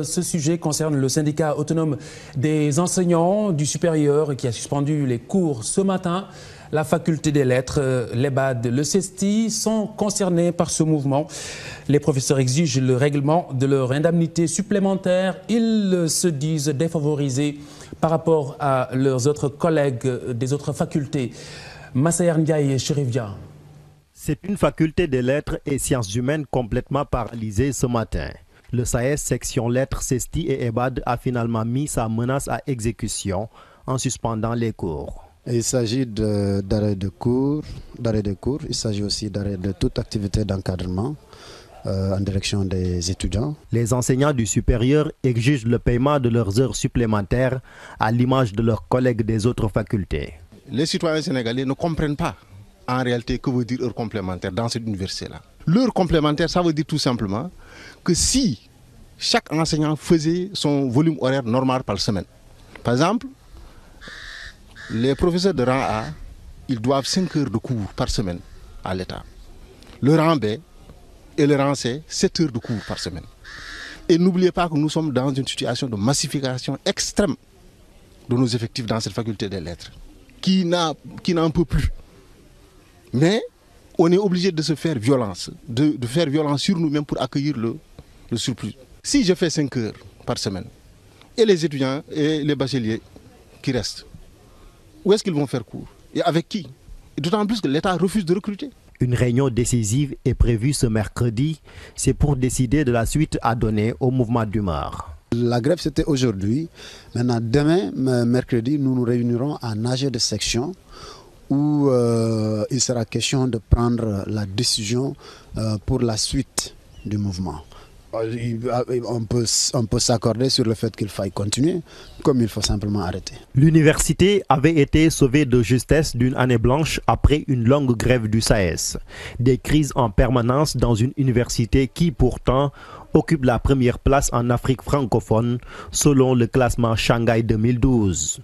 Ce sujet concerne le syndicat autonome des enseignants du supérieur qui a suspendu les cours ce matin. La faculté des lettres, l'EBAD, le CESTI sont concernés par ce mouvement. Les professeurs exigent le règlement de leur indemnité supplémentaire. Ils se disent défavorisés par rapport à leurs autres collègues des autres facultés. Massayer Ndiaye et Chérifia. C'est une faculté des lettres et sciences humaines complètement paralysée ce matin. Le SAES section lettres, CESTI et EBAD a finalement mis sa menace à exécution en suspendant les cours. Il s'agit d'arrêt de cours, il s'agit aussi d'arrêt de toute activité d'encadrement en direction des étudiants. Les enseignants du supérieur exigent le paiement de leurs heures supplémentaires à l'image de leurs collègues des autres facultés. Les citoyens sénégalais ne comprennent pas en réalité que veut dire heure complémentaire dans cette université-là. L'heure complémentaire, ça veut dire tout simplement que si chaque enseignant faisait son volume horaire normal par semaine, par exemple, les professeurs de rang A, ils doivent 5 heures de cours par semaine à l'État. Le rang B et le rang C, 7 heures de cours par semaine. Et n'oubliez pas que nous sommes dans une situation de massification extrême de nos effectifs dans cette faculté des lettres, qui n'en peut plus. Mais on est obligé de se faire violence, de faire violence sur nous-mêmes pour accueillir le surplus. Si je fais 5 heures par semaine, et les étudiants et les bacheliers qui restent, où est-ce qu'ils vont faire cours? Et avec qui? D'autant plus que l'État refuse de recruter. Une réunion décisive est prévue ce mercredi. C'est pour décider de la suite à donner au mouvement d'humeur. La grève, c'était aujourd'hui. Maintenant, demain, mercredi, nous nous réunirons en AG de section où il sera question de prendre la décision pour la suite du mouvement. On peut s'accorder sur le fait qu'il faille continuer, comme il faut simplement arrêter. L'université avait été sauvée de justesse d'une année blanche après une longue grève du SAES. Des crises en permanence dans une université qui, pourtant, occupe la première place en Afrique francophone, selon le classement Shanghai 2012.